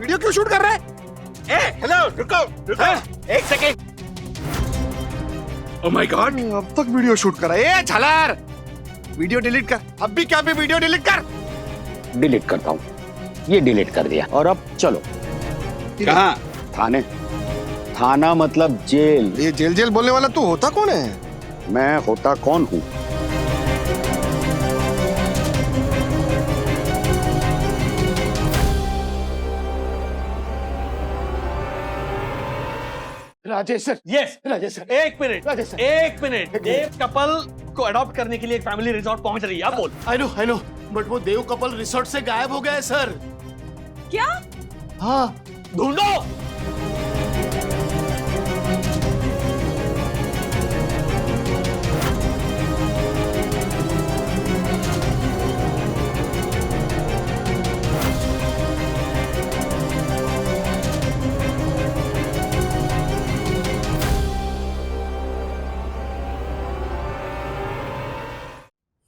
Video क्यों shoot कर रहा है? हेलो, रुको रुको, एक सेकेंड। ओह माय गॉड, अब तक वीडियो शूट कर रहा है। झलार, वीडियो डिलीट कर, अब भी क्या भी वीडियो डिलीट कर। डिलीट करता हूँ, ये डिलीट कर दिया। और अब चलो। कहाँ? थाने। थाना मतलब जेल। ये जेल जेल बोलने वाला तू होता कौन है? मैं होता कौन हूँ? Rajesh sir. Yes Rajesh sir. एक मिनट, राजेश सर। एक मिनट। देव कपल को अडॉप्ट करने के लिए एक फैमिली रिजॉर्ट पहुंच रही है। आप बोल। आई नो, बट वो देव कपल रिसोर्ट से गायब हो गया है सर। क्या? हाँ, ढूंढो।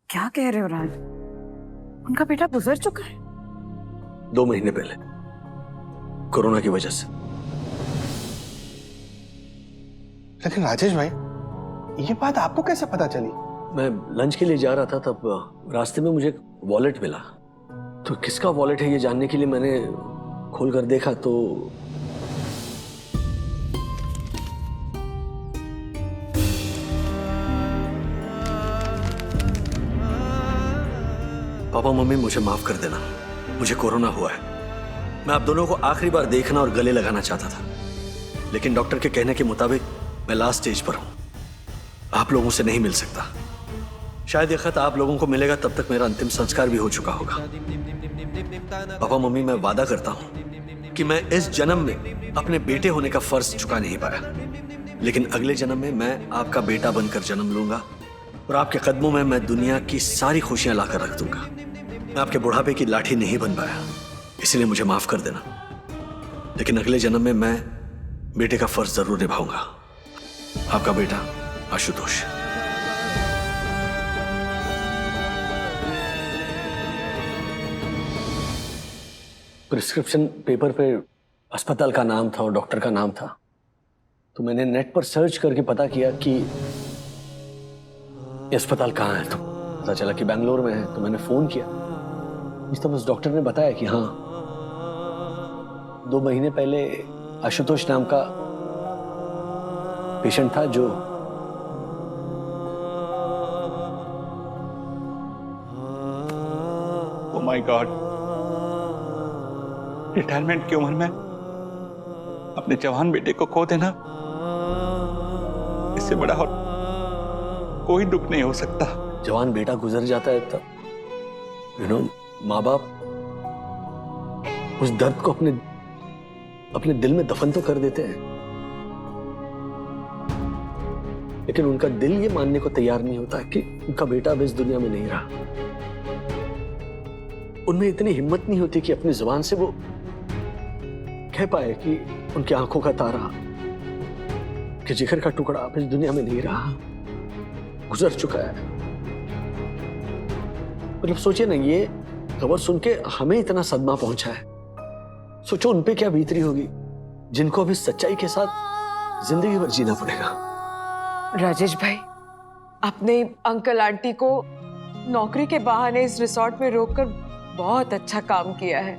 क्या कह रहे हो राज? उनका बेटा गुजर चुका है? 2 महीने पहले कोरोना की वजह से। लेकिन राजेश भाई, ये बात आपको कैसे पता चली? मैं लंच के लिए जा रहा था, तब रास्ते में मुझे एक वॉलेट मिला। तो किसका वॉलेट है ये जानने के लिए मैंने खोल कर देखा तो पापा मम्मी, मुझे माफ कर देना, मुझे कोरोना हुआ है। मैं आप दोनों को आखिरी बार देखना और गले लगाना चाहता था, लेकिन डॉक्टर के कहने के मुताबिक मैं लास्ट स्टेज पर हूं, आप लोगों से नहीं मिल सकता। शायद यह खत आप लोगों को मिलेगा तब तक मेरा अंतिम संस्कार भी हो चुका होगा। पापा मम्मी, मैं वादा करता हूं कि मैं इस जन्म में अपने बेटे होने का फर्ज चुका नहीं पाया, लेकिन अगले जन्म में मैं आपका बेटा बनकर जन्म लूंगा और आपके कदमों में मैं दुनिया की सारी खुशियां लाकर रख दूंगा। मैं आपके बुढ़ापे की लाठी नहीं बन पाया, इसलिए मुझे माफ कर देना, लेकिन अगले जन्म में मैं बेटे का फर्ज जरूर निभाऊंगा। आपका बेटा आशुतोष। प्रिस्क्रिप्शन पेपर पे अस्पताल का नाम था और डॉक्टर का नाम था, तो मैंने नेट पर सर्च करके पता किया कि ये अस्पताल कहाँ है। तो पता चला कि बेंगलोर में है, तो मैंने फोन किया। इस तरह उस डॉक्टर ने बताया कि हाँ, 2 महीने पहले आशुतोष नाम का पेशेंट था जो ओह माय गॉड, रिटायरमेंट की उम्र में अपने जवान बेटे को खो देना, इससे बड़ा और कोई दुख नहीं हो सकता। जवान बेटा गुजर जाता है तब माँ बाप उस दर्द को अपने दिल में दफन तो कर देते हैं, लेकिन उनका दिल ये मानने को तैयार नहीं होता कि उनका बेटा अब इस दुनिया में नहीं रहा। उनमें इतनी हिम्मत नहीं होती कि अपनी जुबान से वो कह पाए कि उनकी आंखों का तारा, कि जिगर का टुकड़ा अब इस दुनिया में नहीं रहा, गुजर चुका है। मतलब सोचिए ना, ये खबर सुन के हमें इतना सदमा पहुंचा है, सोचो उन पे क्या बीत रही होगी जिनको अभी सच्चाई के साथ जिंदगी भर जीना पड़ेगा। राजेश भाई, आपने अंकल आंटी को नौकरी के बहाने इस रिसोर्ट में रोककर बहुत अच्छा काम किया है।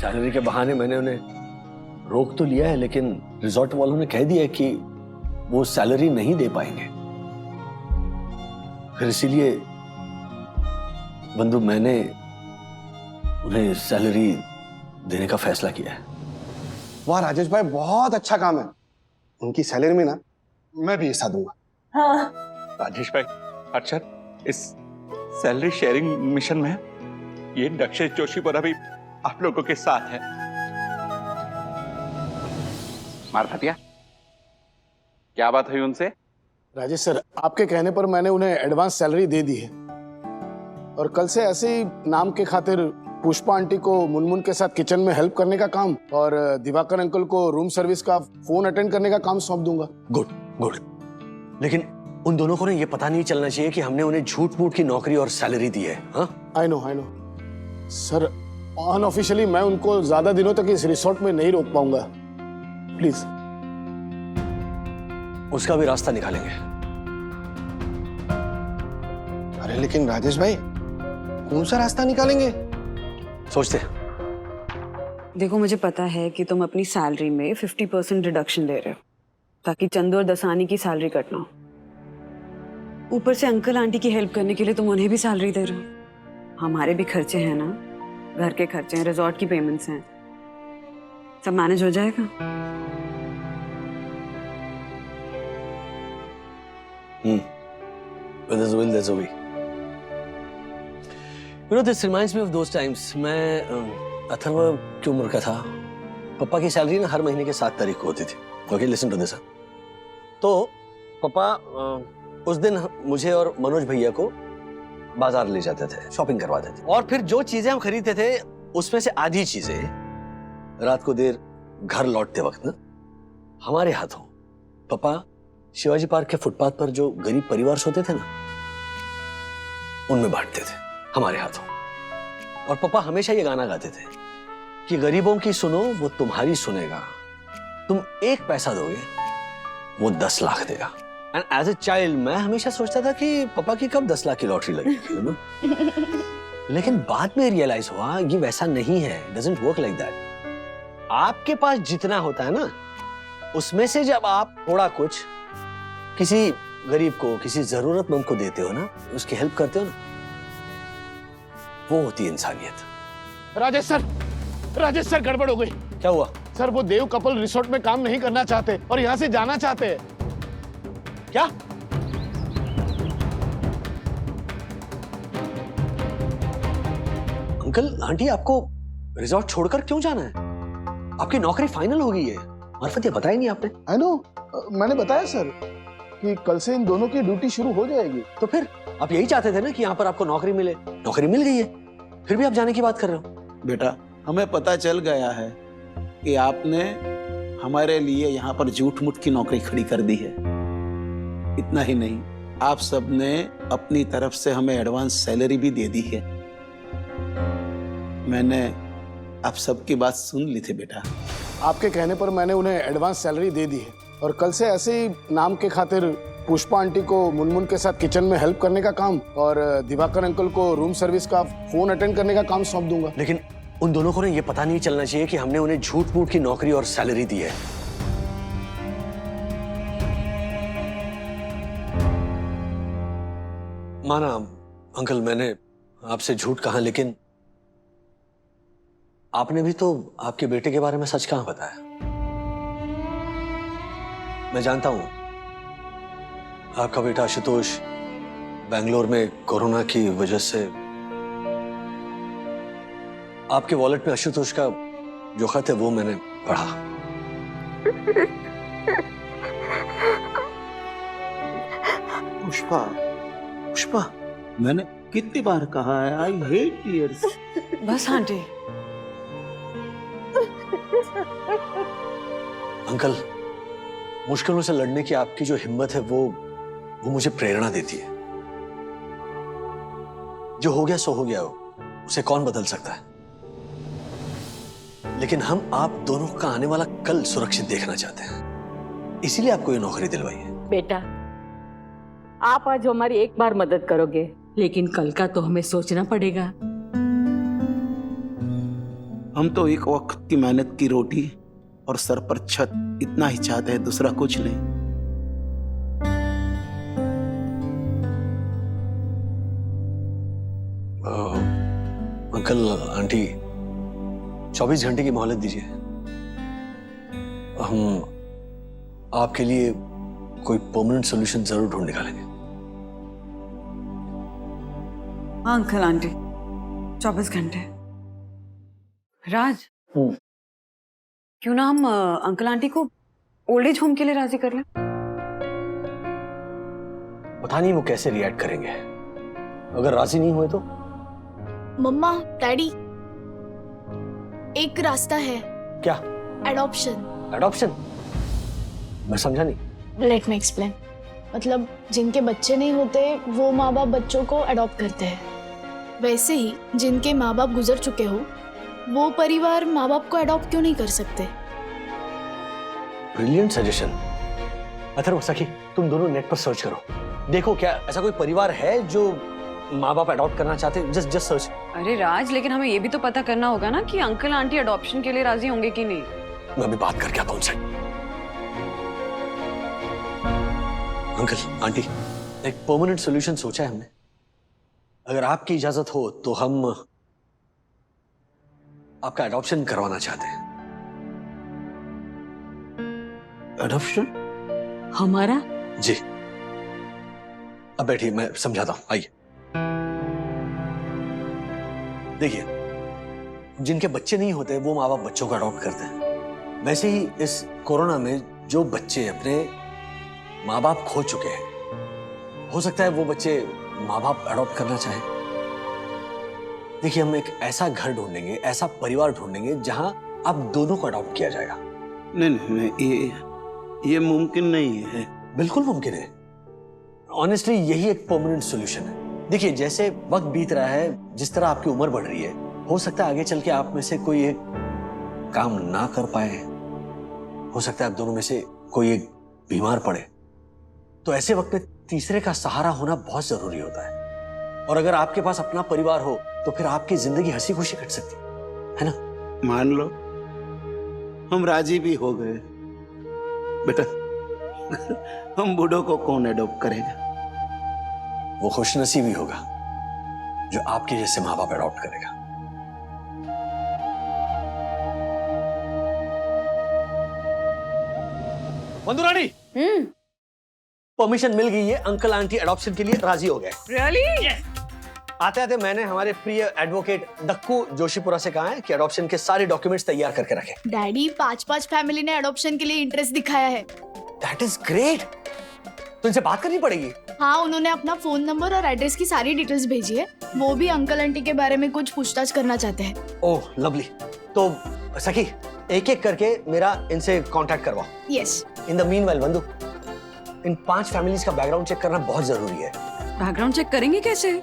सैलरी के बहाने मैंने उन्हें रोक तो लिया है, लेकिन रिसोर्ट वालों ने कह दिया है कि वो सैलरी नहीं दे पाएंगे। फिर इसीलिए बंधु, मैंने उन्हें सैलरी देने का फैसला किया है। वाह राजेश भाई, बहुत अच्छा काम है। उनकी सैलरी में ना मैं भी हिस्सा दूंगा। हाँ। राजेश भाई, अच्छा, इस सैलरी शेयरिंग मिशन में ये दक्षेश जोशी पर अभी आप लोगों के साथ है। मारफतिया, क्या बात हुई उनसे? राजेश सर, आपके कहने पर मैंने उन्हें एडवांस सैलरी दे दी है, और कल से ऐसे ही नाम के खातिर पुष्पा आंटी को मुनमुन के साथ किचन में हेल्प करने का काम और दिवाकर अंकल को रूम सर्विस का फोन अटेंड करने का काम सौंप दूंगा। गुड गुड, लेकिन उन दोनों को ना ये पता नहीं चलना चाहिए कि हमने उन्हें झूठ मूठ की नौकरी और सैलरी दी है। हाँ, आई नो सर, अनऑफिशियली मैं उनको ज्यादा दिनों तक इस रिसोर्ट में नहीं रोक पाऊंगा, प्लीज। उसका भी रास्ता निकालेंगे। अरे लेकिन राजेश भाई, कौन सा रास्ता निकालेंगे? सोचते हैं। देखो, मुझे पता है कि तुम अपनी सैलरी में 50% डिडक्शन ले रहे हो ताकि चंदू और दसानी की सैलरी कट ना हो। ऊपर से अंकल आंटी की हेल्प करने के लिए तुम उन्हें भी सैलरी दे रहे हो। हमारे भी खर्चे हैं ना, घर के खर्चे हैं, रिजॉर्ट की पेमेंट्स हैं, सब मैनेज हो जाएगा। When there's a will, there's a way. You know, this reminds me of those times. मैं अथर्व की उम्र का था। पापा की सैलरी ना हर महीने के 7 तारीख को होती थी। Okay, listen to this. तो पापा उस दिन मुझे और मनोज भैया को बाजार ले जाते थे, शॉपिंग करवाते थे, और फिर जो चीजें हम खरीदते थे उसमें से आधी चीजें रात को देर घर लौटते वक्त ना हमारे हाथों पापा शिवाजी पार्क के फुटपाथ पर जो गरीब परिवार सोते थे ना, उनमें बांटते थे हमारे हाथों। और पापा हमेशा ये गाना गाते थे कि गरीबों की सुनो वो तुम्हारी सुनेगा, तुम 1 पैसा दोगे वो 10 लाख देगा। एंड एज ए चाइल्ड मैं हमेशा सोचता था कि पापा की कब 10 लाख की लॉटरी लगेगी। लेकिन बाद में रियलाइज हुआ ये वैसा नहीं है, डजंट वर्क लाइक दैट। आपके पास जितना होता है ना, उसमें से जब आप थोड़ा कुछ किसी गरीब को, किसी जरूरतमंद को देते हो ना, उसकी हेल्प करते हो ना, वो होती है इंसानियत। राजेश सर गड़बड़ हो गई। क्या हुआ? सर वो देव कपल रिसोर्ट में काम नहीं करना चाहते और यहाँ से जाना चाहते हैं। क्या? अंकल आंटी, आपको रिसोर्ट छोड़कर क्यों जाना है? आपकी नौकरी फाइनल हो गई है। मार्फत ये बताया नहीं आपने? आई नो, मैंने बताया सर कि कल से इन दोनों की ड्यूटी शुरू हो जाएगी। तो फिर आप यही चाहते थे ना कि यहाँ पर आपको नौकरी मिले। नौकरी मिल गई है, फिर भी आप जाने की बात कर रहे हो। बेटा, हमें पता चल गया है कि आपने हमारे लिए यहाँ पर झूठ मूठ की नौकरी खड़ी कर दी है। इतना ही नहीं, आप सबने अपनी तरफ से हमें एडवांस सैलरी भी दे दी है। मैंने आप सबकी बात सुन ली थी बेटा। आपके कहने पर मैंने उन्हें एडवांस सैलरी दे दी है और कल से ऐसे ही नाम के खातिर पुष्पा आंटी को मुनमुन के साथ किचन में हेल्प करने का काम और दिवाकर अंकल को रूम सर्विस का फोन अटेंड करने का काम सौंप दूंगा। लेकिन उन दोनों को ये पता नहीं चलना चाहिए कि हमने उन्हें झूठ मूठ की नौकरी और सैलरी दी है। माना अंकल, मैंने आपसे झूठ कहा, लेकिन आपने भी तो आपके बेटे के बारे में सच कहां बताया। मैं जानता हूं आपका बेटा आशुतोष बेंगलोर में कोरोना की वजह से, आपके वॉलेट में आशुतोष का जो खत है वो मैंने पढ़ा। पुष्पा, मैंने कितनी बार कहा है, आई हेट टीयर्स। बस आंटी। अंकल, मुश्किलों से लड़ने की आपकी जो हिम्मत है वो मुझे प्रेरणा देती है। जो हो गया सो हो गया, उसे कौन बदल सकता है। लेकिन हम आप दोनों का आने वाला कल सुरक्षित देखना चाहते हैं, इसीलिए आपको ये नौकरी दिलवाई है। बेटा, आप आज हमारी एक बार मदद करोगे, लेकिन कल का तो हमें सोचना पड़ेगा। हम तो एक वक्त की मेहनत की रोटी और सर पर छत, इतना ही चाहते हैं, दूसरा कुछ नहीं। अंकल आंटी, 24 घंटे की मोहलत दीजिए। हम आपके लिए कोई परमानेंट सॉल्यूशन जरूर ढूंढ निकालेंगे। हाँ अंकल आंटी, 24 घंटे। राज, क्यों ना हम अंकल आंटी को ओल्ड एज होम के लिए राजी कर लें? पता नहीं वो कैसे रिएक्ट करेंगे। अगर राजी नहीं हुए तो? मम्मा, डैडी, एक रास्ता है। क्या? एडॉप्शन। एडॉप्शन? मैं समझा नहीं। Let me explain. मतलब जिनके बच्चे नहीं होते वो माँ बाप बच्चों को अडॉप्ट करते हैं। वैसे ही जिनके माँ बाप गुजर चुके हो वो परिवार माँ बाप को अडॉप्ट क्यों नहीं कर सकते? Brilliant suggestion. अथर्व, सखी, तुम दोनों नेट पर सर्च करो, देखो क्या ऐसा कोई परिवार है जो माँ बाप अडॉप्ट करना चाहते हैं। Just search. अरे राज, लेकिन हमें ये भी तो पता करना होगा ना कि अंकल आंटी अडॉप्शन के लिए राजी होंगे कि नहीं। मैं अभी बात करके आता हूँ उनसे। अंकल आंटी, एक परमानेंट सॉल्यूशन सोचा है हमने। अगर आपकी इजाजत हो तो हम आपका अडॉप्शन करवाना चाहते हैं। अडॉप्शन? हमारा? जी। अब बैठिए, मैं समझाता हूं, आइए। देखिए, जिनके बच्चे नहीं होते वो माँ बाप बच्चों को अडॉप्ट करते हैं। वैसे ही इस कोरोना में जो बच्चे अपने माँ बाप खो चुके हैं, हो सकता है वो बच्चे माँ बाप अडॉप्ट करना चाहें। देखिए, हम एक ऐसा घर ढूंढेंगे, ऐसा परिवार ढूंढेंगे जहां आप दोनों को अडॉप्ट किया जाएगा। नहीं, ये मुमकिन नहीं है। बिल्कुल मुमकिन है। ऑनेस्टली यही एक परमानेंट सॉल्यूशन है। देखिए, जैसे वक्त बीत रहा है, जिस तरह आपकी उम्र बढ़ रही है, हो सकता है आगे चल के आप में से कोई एक काम ना कर पाए। हो सकता है आप दोनों में से कोई एक बीमार पड़े। तो ऐसे वक्त में तीसरे का सहारा होना बहुत जरूरी होता है। और अगर आपके पास अपना परिवार हो तो फिर आपकी जिंदगी हंसी खुशी कट सकती है ना। मान लो हम राजी भी हो गए, बेटा हम बूढ़ों को कौन अडॉप्ट करेगा? वो खुशनसीबी होगा जो आपके जैसे माँ बाप अडॉप्ट करेगा। मंदुरानी, परमिशन मिल गई है, अंकल आंटी अडॉप्शन के लिए राजी हो गए। रियली? आते आते मैंने हमारे प्रिय एडवोकेट दक्कू जोशीपुरा से कहा है कि अडॉप्शन के सारे डॉक्यूमेंट्स तैयार करके रखें। डैडी, 5-5 फैमिली ने अडॉप्शन के लिए इंटरेस्ट दिखाया है। That is great. तो इनसे बात करनी पड़ेगी। हाँ, उन्होंने अपना फोन नंबर और एड्रेस की सारी डिटेल्स भेजी है। वो भी अंकल आंटी के बारे में कुछ पूछताछ करना चाहते हैं। ओह लवली। तो सखी, एक एक करके मेरा इनसे कांटेक्ट करवाओ। यस। इन द मीनवाइल वंदु, इन 5 फैमिलीज का बैकग्राउंड चेक करना बहुत जरूरी है। बैकग्राउंड चेक करेंगे कैसे?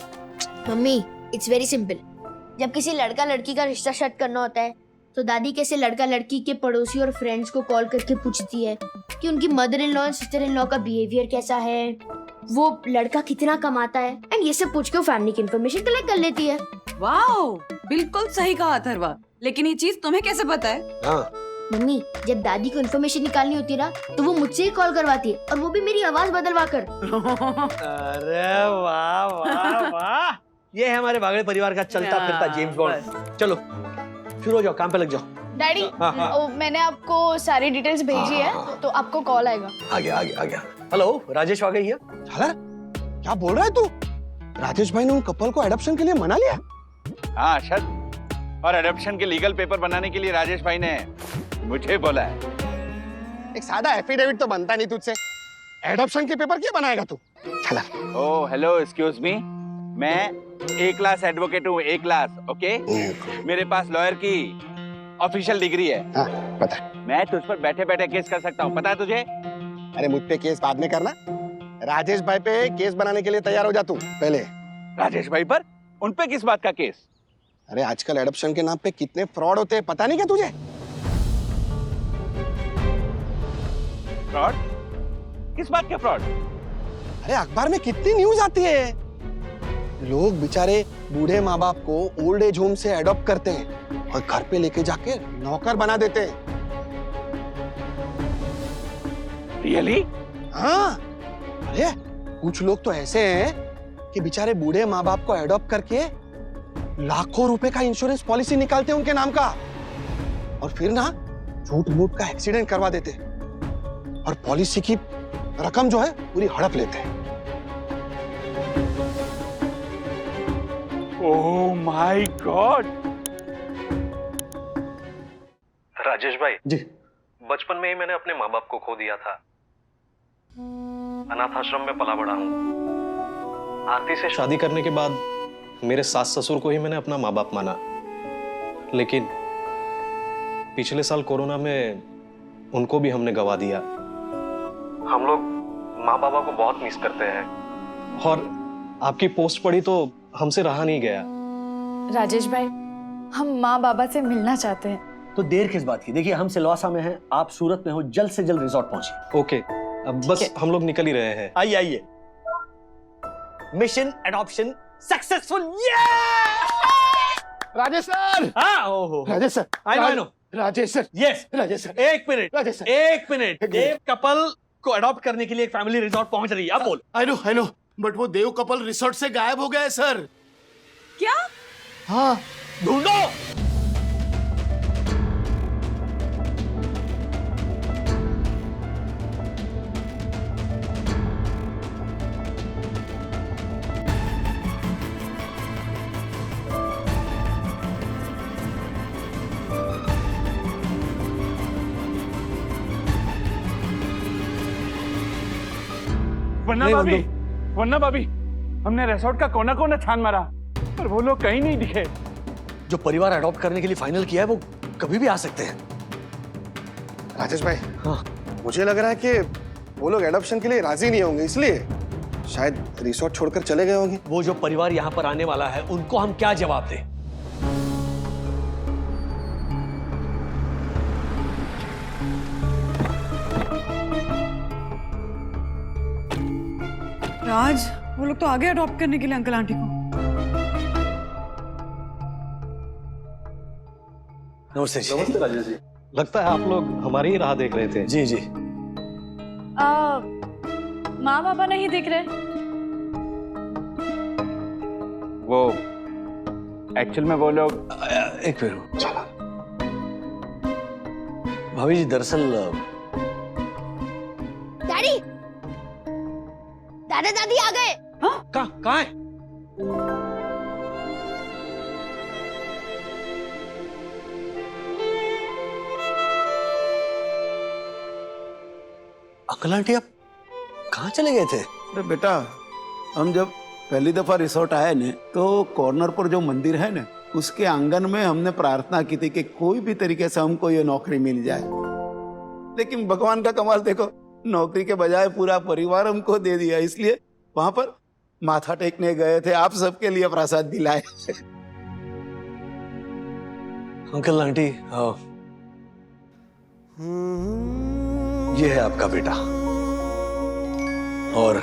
Mummy, it's very simple. जब किसी लड़का लड़की का रिश्ता सेट करना होता है तो दादी कैसे लड़का लड़की के पड़ोसी और फ्रेंड्स को कॉल करके पूछती है कि उनकी मदर इन लॉ और सिस्टर इन लॉ का बिहेवियर कैसा है, वो लड़का कितना कमाता है, एंड ये सब पूछ के वो फैमिली की इन्फॉर्मेशन कलेक्ट कर लेती है। वाओ, बिल्कुल सही कहा अथर्वा। लेकिन ये चीज तुम्हें कैसे पता है? हाँ। मम्मी, जब दादी को इन्फॉर्मेशन निकालनी होती है ना तो वो मुझसे ही कॉल करवाती है, और वो भी मेरी आवाज बदलवा कर। अरे वाह वाह वाह, ये है हमारे बागड़े परिवार का चलता फिरता जेम्स बॉन्ड। चलो शुरू हो जाओ, काम पे लग जाओ। डैडी, मैंने आपको सारी डिटेल्स भेजी है, तो आपको कॉल आएगा। आ गया। हेलो, राजेश आ गई है। झालर, क्या बोल रहा है तू? राजेश भाई ने उन कपल को एडॉप्शन के लिए मना लिया? हाँ अरशद, और एडॉप्शन के लीगल पेपर बनाने के लिए राजेश भाई ने मुझे बोला है। एक सादा एफिडेविट तो बनता नहीं तुझसे, एडॉप्शन के पेपर क्या बनाएगा तू? झालर। ओह हेलो, एक्सक्यूज मी, मैं A क्लास एडवोकेट हूँ, A क्लास, ओके? मेरे पास लॉयर की ऑफिशियल डिग्री है। हाँ, पता है। मैं तुझ पर बैठे बैठे केस कर सकता हूँ, पता है तुझे? अरे मुझ पे केस बाद में करना, राजेश भाई पे केस बनाने के लिए तैयार हो जा तू पहले। राजेश भाई पर? उन पे किस बात का केस? अरे आजकल एडॉप्शन के नाम पे कितने फ्रॉड होते हैं, पता नहीं क्या तुझे? फ्रॉड? किस बात के फ्रॉड? अरे अखबार में कितनी न्यूज आती है। लोग बेचारे बूढ़े माँ बाप को ओल्ड एज होम से एडॉप्ट करते हैं और घर पे लेके जाके नौकर बना देते हैं। रियली? हाँ, अरे कुछ लोग तो ऐसे हैं कि बेचारे बूढ़े माँ बाप को एडॉप्ट करके लाखों रुपए का इंश्योरेंस पॉलिसी निकालते हैं उनके नाम का, और फिर ना झूठ मूठ का एक्सीडेंट करवा देते हैं और पॉलिसी की रकम जो है पूरी हड़प लेते हैं। ओह माय गॉड। राजेश भाई जी, बचपन में ही मैंने अपने माँ बाप को खो दिया था। अनाथ आश्रम में पला बड़ा हूँ। आरती से शादी करने के बाद मेरे सास ससुर को ही मैंने अपना माँ बाप माना, लेकिन पिछले साल कोरोना में उनको भी हमने गवा दिया। हम लोग माँ बाबा को बहुत मिस करते हैं, और आपकी पोस्ट पढ़ी तो हमसे रहा नहीं गया। राजेश भाई, हम माँ बाबा से मिलना चाहते हैं। तो देर किस बात की? देखिए हम सिलवासा में हैं, आप सूरत में हो, जल्द से जल्द रिजॉर्ट पहुंचिए। ओके, अब बस हम लोग निकल ही रहे हैं। आइए आइए। Mission adoption successful. Rajesh sir. हाँ, ओहो Rajesh sir. I know. Rajesh sir. Yes Rajesh sir. एक मिनट, राजेश सर। एक मिनट। देव कपल को अडॉप्ट करने के लिए एक फैमिली रिजॉर्ट पहुंच रही है। अब बोल। आई नो बट वो देव कपल रिसोर्ट से गायब हो गए सर। क्या? हाँ, ढूंढो। वरना भाभी हमने रिसोर्ट का कोना कोना छान मारा पर वो लोग कहीं नहीं दिखे। जो परिवार अडॉप्ट करने के लिए फाइनल किया है वो कभी भी आ सकते हैं। राजेश भाई, हाँ, मुझे लग रहा है कि वो लोग एडॉप्शन के लिए राजी नहीं होंगे, इसलिए शायद रिसोर्ट छोड़कर चले गए होंगे। वो जो परिवार यहाँ पर आने वाला है उनको हम क्या जवाब दें? राज, वो लोग तो आगे अडॉप्ट करने के लिए अंकल आंटी को। नमस्ते जी। नमस्ते राजेश जी। लगता है आप लोग हमारी ही राह देख रहे थे। जी जी। माँ बाबा नहीं दिख रहे। वो एक्चुअल में वो लोग एक मिनट। चला भाभी जी, दरअसल डैडी, दादा दादी आ गए। कहाँ है? अंकल आंटी आप कहाँ चले गए थे? अरे बेटा, हम जब पहली दफा रिसोर्ट आए ने तो कॉर्नर पर जो मंदिर है ना उसके आंगन में हमने प्रार्थना की थी कि कोई भी तरीके से हमको ये नौकरी मिल जाए। लेकिन भगवान का कमाल देखो, नौकरी के बजाय पूरा परिवार हमको दे दिया। इसलिए वहां पर माथा टेकने गए थे, आप सबके लिए प्रसाद भी लाए। अंकल आंटी, ये है आपका बेटा और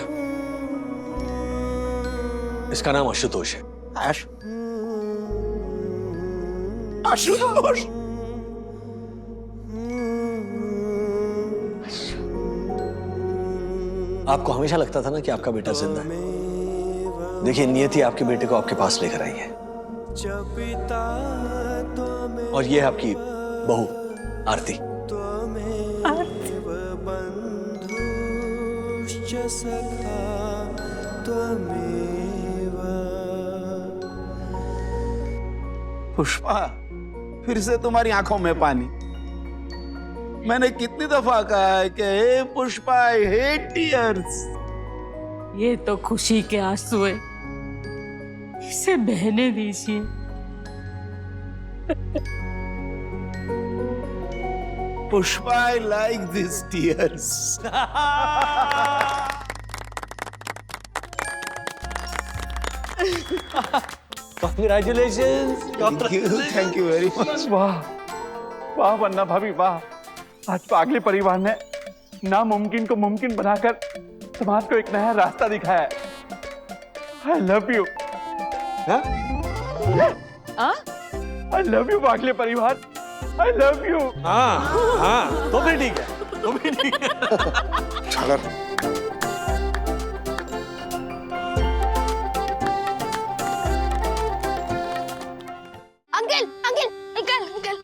इसका नाम आशुतोष है। आशुतोष। आपको हमेशा लगता था ना कि आपका बेटा जिंदा है। देखिए, नियति आपके बेटे को आपके पास लेकर आई है और ये है आपकी बहू आरती। पुष्पा, फिर से तुम्हारी आंखों में पानी। मैंने कितनी दफा कहा है कि हे पुष्पा, आई हेट टीयर्स। ये तो खुशी के आंसू है, इसे बहने दीजिए। Pushpa, I like this tears. Congratulations. Thank you very much. वाह वाह वरना भाभी वाह, आज पागले परिवार ने नामुमकिन को मुमकिन बनाकर समाज को एक नया रास्ता दिखाया है। I love you. I love you पागले परिवार, आई लव यू। हाँ, तो भी ठीक है, तो भी ठीक है। चलो अंकल अंकल अंकल अंकल,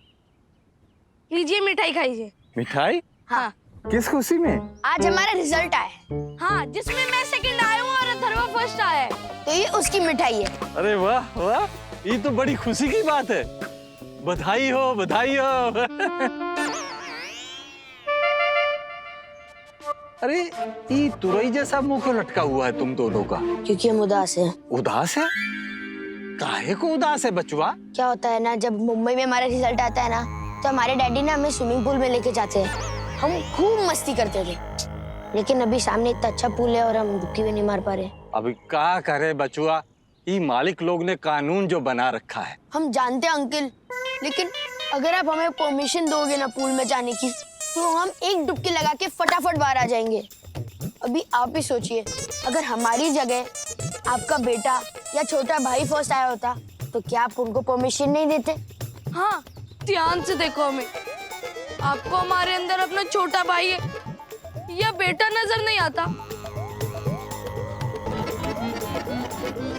लीजिए मिठाई खाइए। मिठाई? हाँ, किस खुशी में? आज हमारा रिजल्ट आया है। हाँ, जिसमें मैं सेकंड आया हूँ और अथर्वा फर्स्ट आया है, तो ये उसकी मिठाई है। अरे वाह वाह, ये तो बड़ी खुशी की बात है। बधाई हो, बधाई हो। अरे ये तुरई जैसा मुंह क्यों लटका हुआ है तुम दोनों का? क्योंकि हम उदास हैं। उदास है? काहे को उदास है बचवा? क्या होता है ना, जब मुंबई में हमारा रिजल्ट आता है ना तो हमारे डैडी ना हमें स्विमिंग पूल में लेके जाते हैं। हम खूब मस्ती करते थे, लेकिन अभी सामने इतना अच्छा पूल है और हम डुबकी भी नहीं मार पा रहे। अभी क्या करे बचुआ, ये मालिक लोग ने कानून जो बना रखा है। हम जानते हैं अंकल, लेकिन अगर आप हमें परमिशन दोगे ना पूल में जाने की, तो हम एक डुबकी लगा के फटाफट बाहर आ जाएंगे। अभी आप ही सोचिए, अगर हमारी जगह आपका बेटा या छोटा भाई फर्स्ट आया होता तो क्या आप उनको परमिशन नहीं देते? हाँ, ध्यान से देखो हमें। आपको हमारे अंदर अपना छोटा भाई है या बेटा नजर नहीं आता?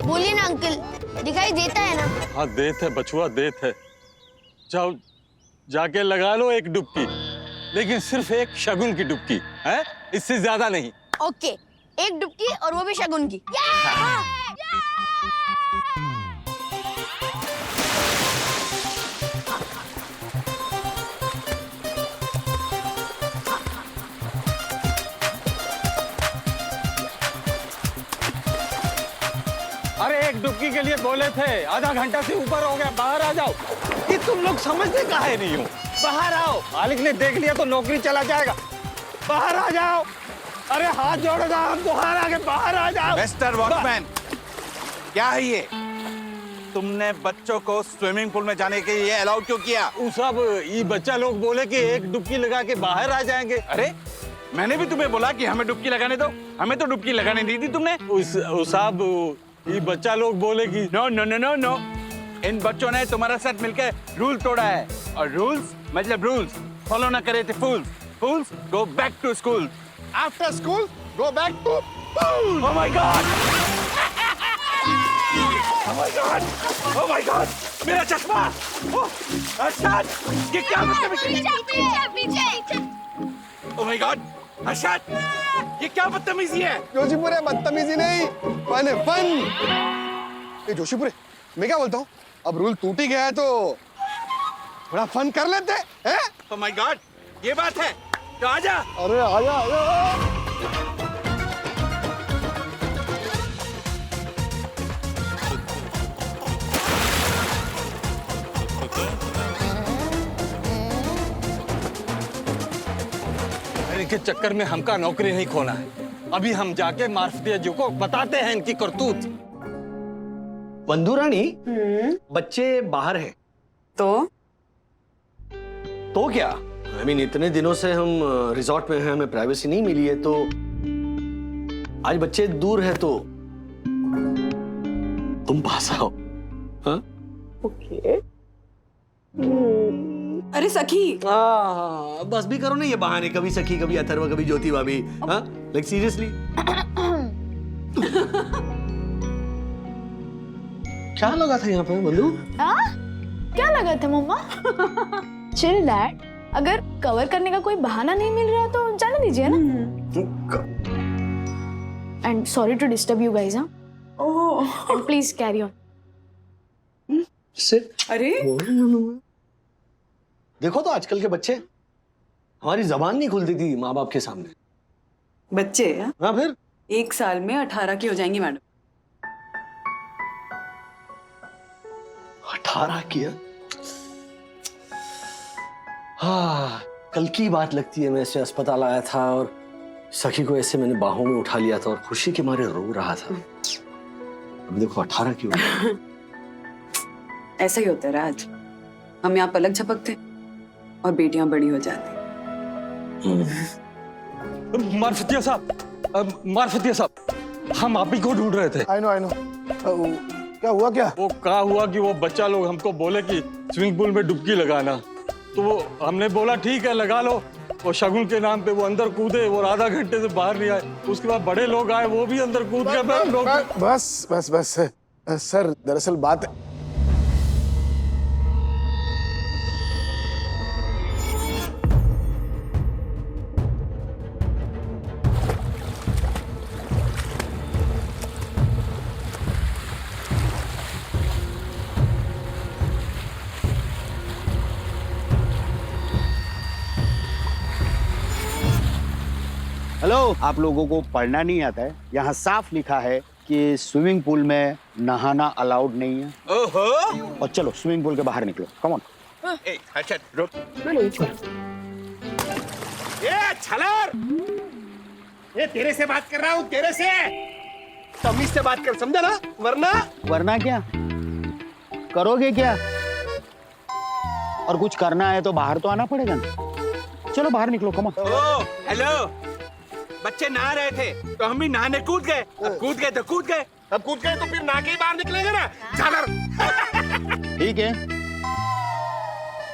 बोलिए ना अंकल, दिखाई देता है ना? हाँ देत है बचुआ, देत है। जाओ जाके लगा लो एक डुबकी, लेकिन सिर्फ एक शगुन की डुबकी है, इससे ज्यादा नहीं। ओके, एक डुबकी और वो भी शगुन की। अरे एक डुबकी के लिए बोले थे, आधा घंटा से ऊपर हो गया, बाहर आ जाओ। ये तुम लोग समझते काहे नहीं हो? बाहर आओ, मालिक ने देख लिया तो नौकरी चला जाएगा। बाहर आ जाओ। अरे हाथ जोड़ दो, हमको हार आगे, बाहर आ जाओ। मिस्टर वॉचमैन, क्या है ये? तुमने बच्चों को स्विमिंग पूल में जाने के लिए अलाउ क्यों किया? सब ये बच्चा लोग बोले कि एक डुबकी लगा के बाहर आ जाएंगे। अरे मैंने भी तुम्हें बोला कि हमें डुबकी लगाने दो, हमें तो डुबकी लगाने नहीं दी तुमने। साहब ये बच्चा लोग बोले कि no no no no no, इन बच्चों ने तुम्हारे साथ मिलकर रूल तोड़ा है, और रूल्स मतलब रूल्स फॉलो ना करे थे fools. Fools go back to school. After school go back to pool. Oh my God, oh my God, oh my God, मेरा चश्मा। अच्छा ये क्या बदतमीजी? ओह माय गॉड, अर्शद ये क्या बदतमीजी है? जोशीपुरे, बदतमीजी नहीं, फन है फन। ये जोशीपुरे, मैं क्या बोलता हूँ, अब रूल टूट ही गया है तो थोड़ा फन कर लेते हैं। ओह माय गॉड, ये बात है तो आजा। अरे आजा आजा। के चक्कर में हमका नौकरी नहीं खोना है। अभी हम जाके मार्फतिया जी को बताते हैं इनकी करतूत। बंधु रानी, बच्चे बाहर हैं। तो क्या? I mean, इतने दिनों से हम रिजॉर्ट में हैं, हमें प्राइवेसी नहीं मिली है, तो आज बच्चे दूर है तो तुम पास आओ। हाँ? ओके। अरे सखी, बस भी करो ना ये बहाने, कभी सखी, कभी अथर्व, कभी ज्योति भाभी। हाँ, लाइक सीरियसली। क्या लगा था यहाँ पे बंधु? क्या लगा था मम्मा? चिल डैड, अगर कवर करने का कोई बहाना नहीं मिल रहा तो जाने दीजिए ना। And sorry to disturb you guys. हाँ, एंड प्लीज कैरी ऑन। अरे देखो तो आजकल के बच्चे, हमारी जबान नहीं खुलती थी माँ बाप के सामने। बच्चे? हाँ फिर 1 साल में 18 की हो जाएंगी मैडम। 18 की? हाँ, कल की बात लगती है, मैं ऐसे अस्पताल आया था और सखी को ऐसे मैंने बाहों में उठा लिया था और खुशी के मारे रो रहा था। अब देखो 18 की हो। ऐसा ही होता है राज, हम यहाँ पलक झपकते और बेटियां बड़ी हो जाती। मार्फतिया साहब, मार्फतिया साहब, हम आप ही को ढूंढ रहे थे। I know. क्या हुआ? क्या वो क्या हुआ कि वो बच्चा लोग हमको बोले कि स्विमिंग पूल में डुबकी लगाना, तो वो हमने बोला ठीक है लगा लो। वो शगुन के नाम पे वो अंदर कूदे और आधा घंटे से बाहर नहीं आए। उसके बाद बड़े लोग आए, वो भी अंदर कूद गए। बस सर, दरअसल बात हेलो, आप लोगों को पढ़ना नहीं आता है? यहाँ साफ लिखा है कि स्विमिंग पूल में नहाना अलाउड नहीं है। ओहो! और चलो स्विमिंग पूल के बाहर निकलो, कम ऑन। अच्छा रुक। ये छलर! ये तेरे से बात कर रहा हूँ, तेरे से। तमीज से बात कर, समझा ना? वरना क्या करोगे क्या? और कुछ करना है तो बाहर तो आना पड़ेगा ना। चलो बाहर निकलो, कम ऑन। ओ हेलो, बच्चे नहा रहे थे तो हम भी नहाने कूद गए। अब कूद गए तो फिर नहा के ही बाहर निकलेंगे ना, झालर। ठीक है,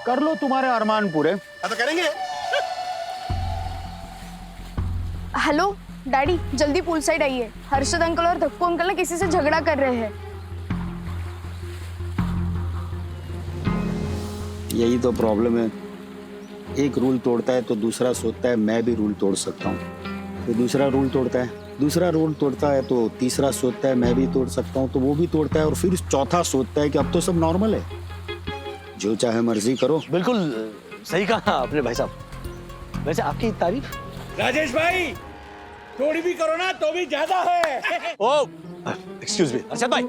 कर लो तुम्हारे अरमान पूरे। तो करेंगे। हेलो डैडी, जल्दी पूल साइड आइए। हर्षद अंकल और धक्कू अंकल ना किसी से झगड़ा कर रहे हैं। यही तो प्रॉब्लम है, एक रूल तोड़ता है तो दूसरा सोचता है मैं भी रूल तोड़ सकता हूँ, तो दूसरा रूल तोड़ता है, दूसरा रूल तोड़ता है तो तीसरा सोचता है मैं भी तोड़ सकता हूँ, तो वो भी तोड़ता है, और फिर चौथा सोचता है कि अब तो सब नॉर्मल है, जो चाहे मर्जी करो। बिल्कुल सही कहा आपने भाई साहब। वैसे आपकी तारीफ। राजेश भाई, थोड़ी भी करो ना तो भी ज्यादा है। ओ एक्सक्यूज मी अर्शद भाई,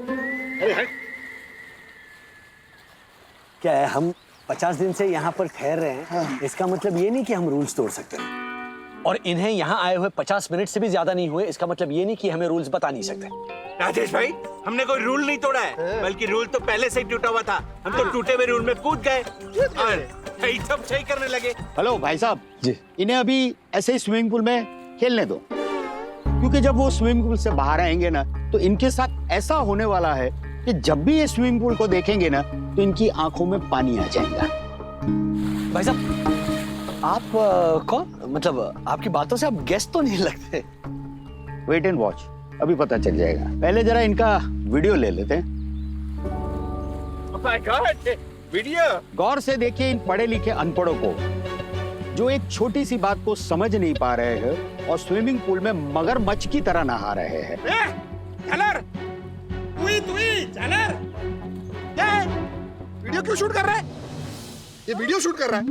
क्या है, हम 50 दिन से यहाँ पर ठहर रहे हैं। हाँ। इसका मतलब ये नहीं कि हम रूल्स तोड़ सकते हैं, और इन्हें यहाँ आए हुए 50 मिनट से भी ज्यादा नहीं हुए, इसका मतलब ये नहीं कि हमें रूल्स बता नहीं सकते। राजेश भाई, हमने कोई रूल नहीं तोड़ा है, बल्कि रूल तो पहले से ही टूटा हुआ था। हम तो टूटे हुए रूल में कूद गए और सब सही करने लगे। हेलो भाई साहब जी, इन्हें अभी ऐसे ही स्विमिंग पूल में खेलने दो, क्योंकि जब वो स्विमिंग पूल से बाहर आएंगे ना तो इनके साथ ऐसा होने वाला है कि जब भी ये स्विमिंग पूल को देखेंगे ना तो इनकी आंखों में पानी आ जाएगा। भाई साहब आप कौन, मतलब आपकी बातों से आप गेस्ट तो नहीं लगते। वेट एंड वॉच, अभी पता चल जाएगा। पहले जरा इनका वीडियो ले लेते हैं। My God, video. गौर से देखिए इन पढ़े लिखे अनपढ़ों को, जो एक छोटी सी बात को समझ नहीं पा रहे हैं और स्विमिंग पूल में मगरमच्छ की तरह नहा रहे हैं। झालर, झालर, क्या है? वीडियो क्यों शूट कर रहा है? ये वीडियो शूट कर रहा है,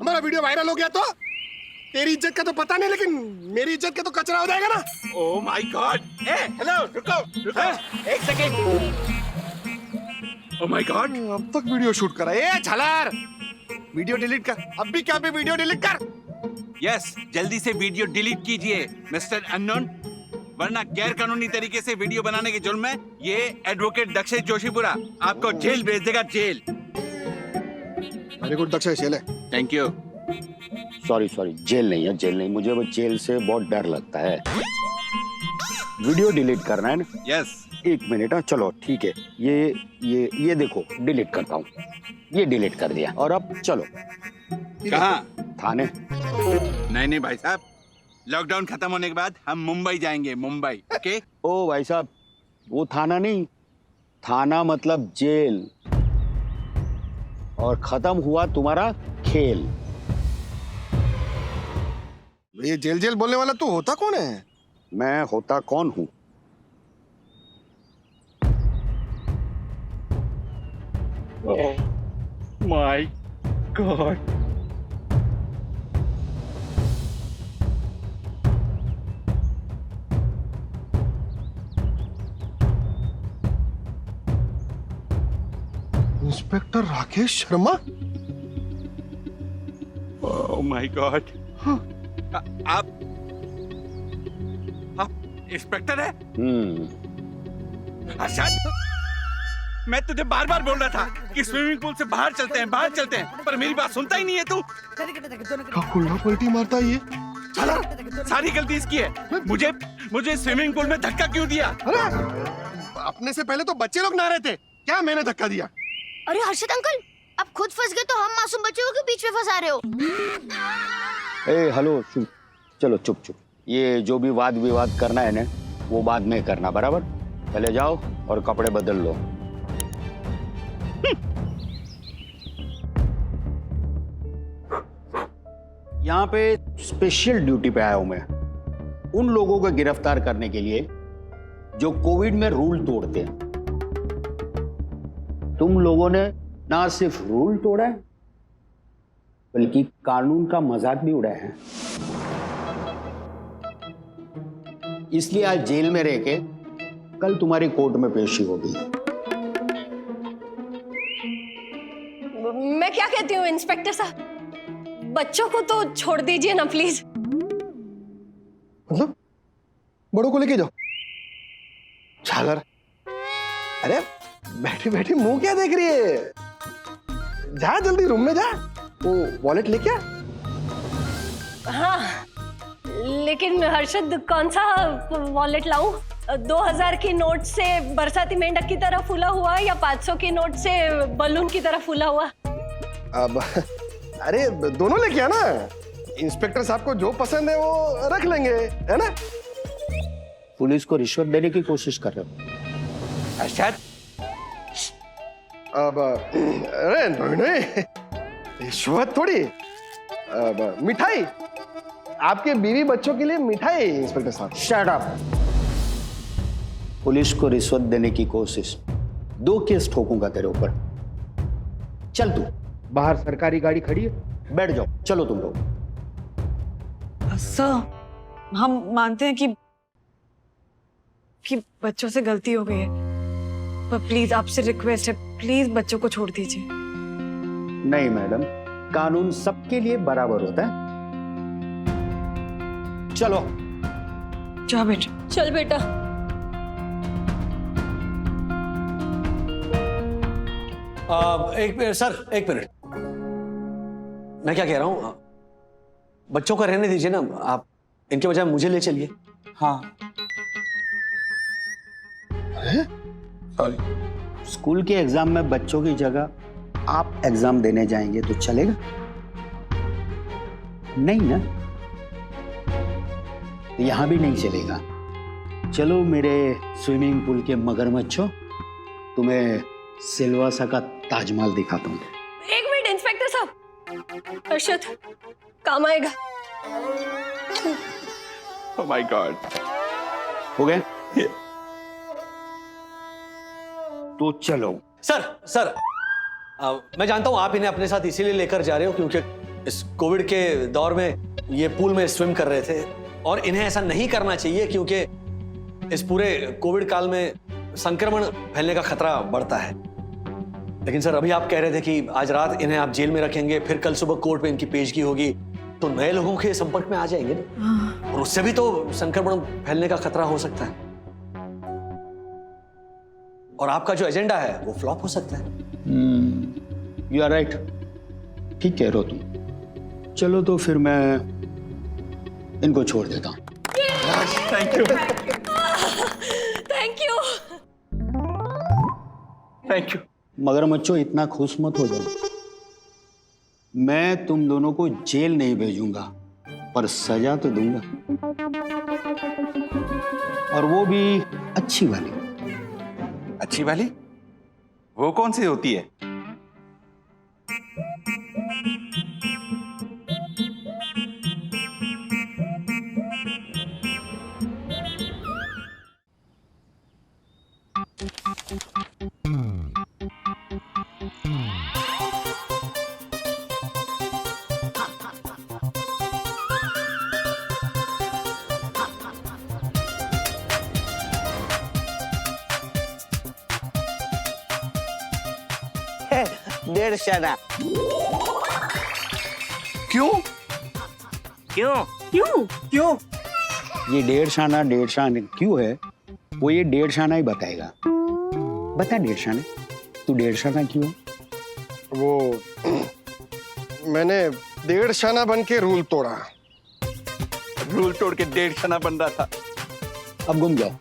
हमारा वीडियो वायरल हो गया तो तेरी इज्जत का तो पता नहीं, लेकिन मेरी इज्जत का तो कचरा हो जाएगा ना। ओह माय गॉड, हेलो रुको, एक सेकंड। ओह माय गॉड, अब तक वीडियो शूट कर रहा है। झालर, वीडियो डिलीट कर, अब भी क्या भी वीडियो डिलीट कर। यस, जल्दी से वीडियो डिलीट कीजिए मिस्टर अननोन, वरना गैर कानूनी तरीके से वीडियो बनाने के जुर्म में ये एडवोकेट दक्षेश जोशीपुरा आपको जेल भेज देगा, jail. Very good Dakshesh, jail है। Thank you. सॉरी, जेल नहीं है, जेल नहीं, मुझे वो जेल से बहुत डर लगता है। वीडियो डिलीट करना है ना? यस। एक मिनट, चलो ठीक है, ये देखो डिलीट करता हूँ, ये डिलीट कर दिया, और अब चलो। कहाँ? थाने। नहीं भाई साहब, लॉकडाउन खत्म होने के बाद हम मुंबई जाएंगे, मुंबई। ओके? ओ भाई साहब, वो थाना नहीं, थाना मतलब जेल, और खत्म हुआ तुम्हारा खेल। ये जेल जेल बोलने वाला तू होता कौन है? मैं होता कौन हूँ? My God. Inspector Rakesh Sharma. Oh my God, आप इंस्पेक्टर है? अर्शद, मैं तुझे बार बार बोल रहा था कि स्विमिंग पूल से बाहर चलते हैं, बाहर चलते हैं, पर मेरी बात सुनता ही नहीं है तू। उल्टा पलटी मारता है ये। चला, सारी गलती इसकी है। मुझे स्विमिंग पूल में धक्का क्यों दिया? अरे अपने से पहले तो बच्चे लोग नहा रहे थे, क्या मैंने धक्का दिया? अरे हर्षद अंकल, आप खुद फंस गए तो हम मासूम बच्चों को क्यों बीच में फंसा रहे हो? ए हेलो, चलो चुप, ये जो भी वाद विवाद करना है ना वो बाद में करना, बराबर? पहले जाओ और कपड़े बदल लो। यहाँ पे स्पेशल ड्यूटी पे आया हूं मैं, उन लोगों को गिरफ्तार करने के लिए जो कोविड में रूल तोड़ते हैं। तुम लोगों ने ना सिर्फ रूल तोड़ा है बल्कि कानून का मजाक भी उड़ाया है, इसलिए आज जेल में रह के कल तुम्हारी कोर्ट में पेशी होगी। मैं क्या कहती हूँ इंस्पेक्टर साहब, बच्चों को तो छोड़ दीजिए ना प्लीज। मतलब बड़ों को लेके जाओ। झालर, अरे बैठी बैठी मुंह क्या देख रही है? जा जल्दी रूम में जा, वो वॉलेट लेके आ। हाँ, लेकिन हर्षद कौन सा वॉलेट लाऊं? 2000 की नोट से बरसाती मेंढक की तरह फूला हुआ या 500 की नोट से बलून की तरह फूला हुआ? अब अरे दोनों लेके आना। इंस्पेक्टर साहब को जो पसंद है वो रख लेंगे, है ना? पुलिस को रिश्वत देने की कोशिश कर रहे हो? अरशद, अब अरे नहीं, रिश्वत थोड़ी। अब मिठाई, आपके बीवी बच्चों के लिए मिठाई इंस्पेक्टर साहब। Shut up. पुलिस को रिश्वत देने की कोशिश, 2 केस ठोकूंगा तेरे ऊपर। चल तू, बाहर सरकारी गाड़ी खड़ी है, बैठ जाओ। चलो तुम लोग। सर, हम मानते हैं कि बच्चों से गलती हो गई है, पर प्लीज आपसे रिक्वेस्ट है, प्लीज बच्चों को छोड़ दीजिए। नहीं मैडम, कानून सबके लिए बराबर होता है। चलो जा बेटा। चल बेटा। सर एक मिनट, मैं क्या कह रहा हूं, बच्चों को रहने दीजिए ना, आप इनके बजाय मुझे ले चलिए। हाँ स्कूल के एग्जाम में बच्चों की जगह आप एग्जाम देने जाएंगे तो चलेगा? नहीं ना, यहां भी नहीं चलेगा। चलो मेरे स्विमिंग पूल के मगरमच्छों, तुम्हें सिलवासा का ताजमहल दिखाता हूँ। एक मिनट इंस्पेक्टर साहब, अर्शद काम आएगा। Oh my God. हो गए? तो चलो। सर, मैं जानता हूं आप इन्हें अपने साथ इसीलिए लेकर जा रहे हो क्योंकि इस कोविड के दौर में ये पूल में स्विम कर रहे थे, और इन्हें ऐसा नहीं करना चाहिए क्योंकि इस पूरे कोविड काल में संक्रमण फैलने का खतरा बढ़ता है। लेकिन सर, अभी आप कह रहे थे कि आज रात इन्हें आप जेल में रखेंगे, फिर कल सुबह कोर्ट में इनकी पेशगी होगी, तो नए लोगों के संपर्क में आ जाएंगे ना, और उससे भी तो संक्रमण फैलने का खतरा हो सकता है, और आपका जो एजेंडा है वो फ्लॉप हो सकता है। यू आर राइट, ठीक कह रहे हो तुम। चलो तो फिर मैं इनको छोड़ देता हूँ। Thank you. Thank you. Thank you. मगरमच्छों, इतना खुश मत हो जाओ। मैं तुम दोनों को जेल नहीं भेजूंगा, पर सजा तो दूंगा, और वो भी अच्छी वाली। अच्छी वाली? वो कौन सी होती है? डेढ़ शना। क्यों? क्यों क्यों क्यों? ये 1.5 आना क्यों है, वो ये 1.5 आना ही बताएगा। बता 1.5 आना, तू 1.5 आना क्यों है? वो मैंने 1.5 आना बन के रूल तोड़ा। रूल तोड़ के 1.5 आना बन रहा था। अब घूम जाओ।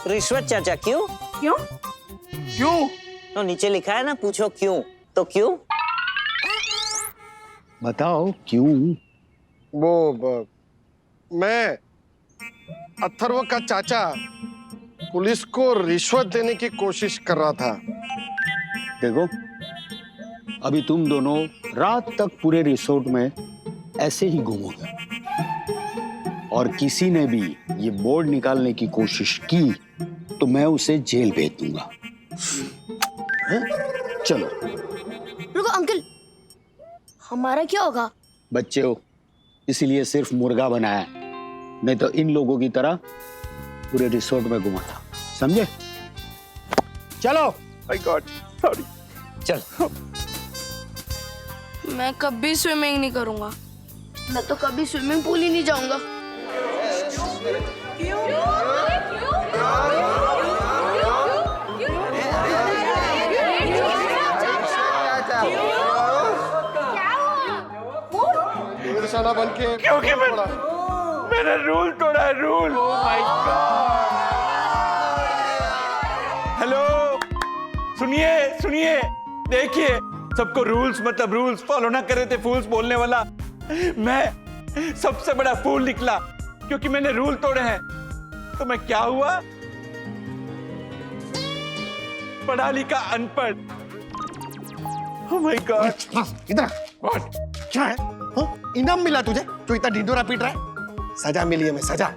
रिश्वत चाचा, क्यों क्यों क्यों? तो नीचे लिखा है ना, पूछो क्यों, तो क्यों? बताओ क्यों? मैं अथर्व का चाचा पुलिस को रिश्वत देने की कोशिश कर रहा था। देखो, अभी तुम दोनों रात तक पूरे रिसोर्ट में ऐसे ही घूमोगे, और किसी ने भी ये बोर्ड निकालने की कोशिश की तो मैं उसे जेल भेज दूंगा। चलो। रुको अंकल, हमारा क्या होगा? बच्चे हो इसीलिए सिर्फ मुर्गा बनाया, नहीं तो इन लोगों की तरह पूरे रिसोर्ट में घुमाता, समझे? चलो। My God, sorry. चल। मैं कभी स्विमिंग नहीं करूंगा। मैं तो कभी स्विमिंग पूल ही नहीं जाऊंगा। निशाना बन के क्योंकि मैंने रूल तोड़ा है, रूल। My God. हेलो, सुनिए सुनिए, देखिए, सबको रूल्स मतलब रूल्स फॉलो ना करे थे फूल्स बोलने वाला मैं सबसे बड़ा फूल निकला क्योंकि मैंने रूल तोड़े हैं। तो मैं क्या हुआ? पढ़ा लिखा अनपढ़। ओह माय गॉड। इधर क्या है? इनाम मिला तुझे जो इतना ढिंडोरा पीट रहा है? सजा मिली है, मैं सजा।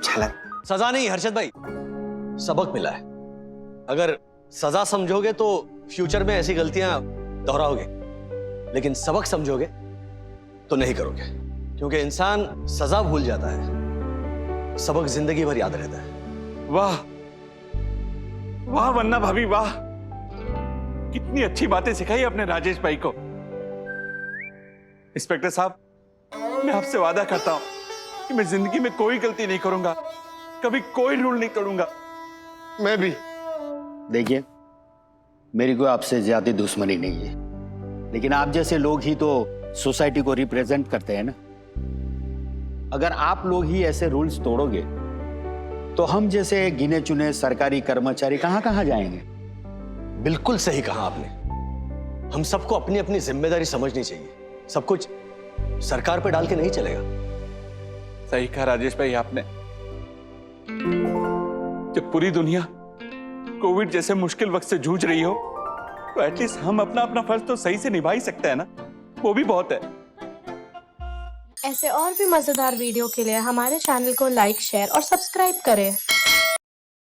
चल सजा नहीं हर्षद भाई, सबक मिला है। अगर सजा समझोगे तो फ्यूचर में ऐसी गलतियां दोहराओगे, लेकिन सबक समझोगे तो नहीं करोगे, क्योंकि इंसान सजा भूल जाता है, सबक जिंदगी भर याद रहता है। वाह वाह वन्ना भाभी, वाह, कितनी अच्छी बातें सिखाई अपने राजेश भाई को। इंस्पेक्टर साहब, मैं आपसे वादा करता हूं कि मैं जिंदगी में कोई गलती नहीं करूंगा, कभी कोई रूल नहीं तोड़ूंगा। मैं भी। देखिए, मेरी कोई आपसे ज्यादा दुश्मनी नहीं है, लेकिन आप जैसे लोग ही तो सोसाइटी को रिप्रेजेंट करते हैं ना। अगर आप लोग ही ऐसे रूल्स तोड़ोगे तो हम जैसे गिने चुने सरकारी कर्मचारी कहां कहां जाएंगे? बिल्कुल सही कहा आपने। हम सबको अपनी अपनी जिम्मेदारी समझनी चाहिए। सब कुछ सरकार पे डाल के नहीं चलेगा। सही कहा राजेश भाई आपने। जब पूरी दुनिया कोविड जैसे मुश्किल वक्त से जूझ रही हो तो एटलीस्ट हम अपना अपना फर्ज तो सही से निभा ही सकते हैं ना, वो भी बहुत है। ऐसे और भी मजेदार वीडियो के लिए हमारे चैनल को लाइक, शेयर और सब्सक्राइब करें।